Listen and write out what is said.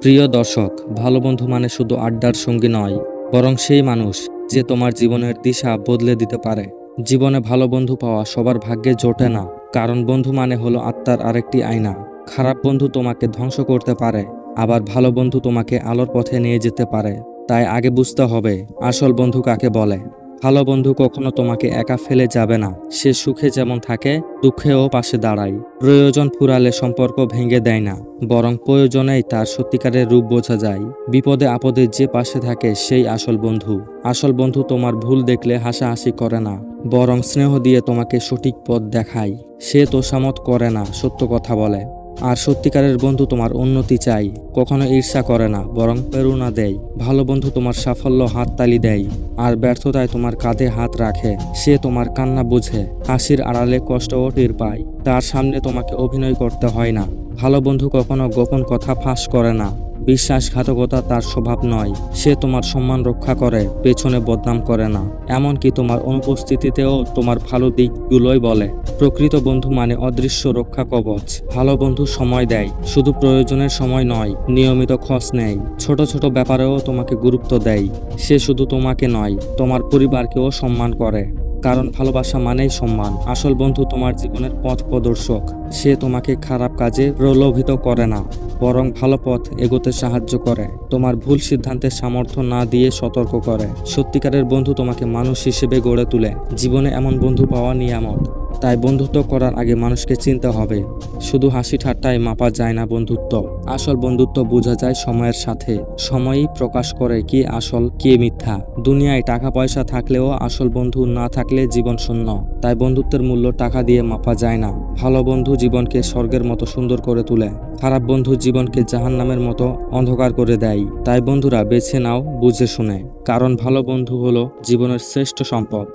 প্রিয় দর্শক, ভালো বন্ধু মানে শুধু আড্ডার সঙ্গী নয়, বরং সেই মানুষ যে তোমার জীবনের দিশা বদলে দিতে পারে। জীবনে ভালো বন্ধু পাওয়া সবার ভাগ্যে জোটে না, কারণ বন্ধু মানে হলো আত্মার আরেকটি আয়না। খারাপ বন্ধু তোমাকে ধ্বংস করতে পারে, আবার ভালো বন্ধু তোমাকে আলোর পথে নিয়ে যেতে পারে। তাই আগে বুঝতে হবে আসল বন্ধু কাকে বলে। ভালো বন্ধু কখনো তোমাকে একা ফেলে যাবে না। সে সুখে যেমন থাকে, দুঃখেও পাশে দাঁড়ায়। প্রয়োজন ফুরালে সম্পর্ক ভেঙে দেয় না, বরং প্রয়োজনেই তার সত্যিকারের রূপ বোঝা যায়। বিপদে আপদে যে পাশে থাকে সেই আসল বন্ধু। আসল বন্ধু তোমার ভুল দেখলে হাসাহাসি করে না, বরং স্নেহ দিয়ে তোমাকে সঠিক পথ দেখায়। সে তোষামত করে না, সত্য কথা বলে। আর সত্যিকারের বন্ধু তোমার উন্নতি চাই, কখনো ঈর্ষা করে না, বরং প্রেরণা দেয়। ভালো বন্ধু তোমার সাফল্য হাততালি দেয়, আর ব্যর্থতায় তোমার কাঁধে হাত রাখে। সে তোমার কান্না বুঝে, হাসির আড়ালে কষ্টও টের পায়। তার সামনে তোমাকে অভিনয় করতে হয় না। ভালো বন্ধু কখনো গোপন কথা ফাঁস করে না। বিশ্বাসঘাতকতা তার স্বভাব নয়। সে তোমার সম্মান রক্ষা করে, পেছনে বদনাম করে না। এমনকি তোমার অনুপস্থিতিতেও তোমার ভালো দিকগুলোই বলে। প্রকৃত বন্ধু মানে অদৃশ্য রক্ষা কবচ। ভালো বন্ধু সময় দেয়, শুধু প্রয়োজনের সময় নয়, নিয়মিত খোঁজ নেয়। ছোট ছোট ব্যাপারেও তোমাকে গুরুত্ব দেয়। সে শুধু তোমাকে নয়, তোমার পরিবারকেও সম্মান করে। কারণ ভালোবাসা মানেই সম্মান। আসল বন্ধু তোমার জীবনের পথ প্রদর্শক। সে তোমাকে খারাপ কাজে প্রলোভিত করে না, বরং ভালো পথ এগোতে সাহায্য করে। তোমার ভুল সিদ্ধান্তের সামর্থ্য না দিয়ে সতর্ক করে। সত্যিকারের বন্ধু তোমাকে মানুষ হিসেবে গড়ে তোলে। জীবনে এমন বন্ধু পাওয়া নিয়ামত। তাই বন্ধুত্ব করার আগে মানুষকে চিনতে হবে। শুধু হাসি ঠাট্টায় মাপা যায় না বন্ধুত্ব। আসল বন্ধুত্ব বোঝা যায় সময়ের সাথে। সময়ই প্রকাশ করে কে আসল কে মিথ্যা। দুনিয়ায় টাকা পয়সা থাকলেও আসল বন্ধু না থাকলে জীবন শূন্য। তাই বন্ধুত্বের মূল্য টাকা দিয়ে মাপা যায় না। ভালো বন্ধু জীবনকে স্বর্গের মতো সুন্দর করে তোলে। খারাপ বন্ধু জীবনকে জাহান্নামের মতো অন্ধকার করে দেয়। তাই বন্ধুরা বেছে নাও বুঝে শুনে, কারণ ভালো বন্ধু হলো জীবনের শ্রেষ্ঠ সম্পদ।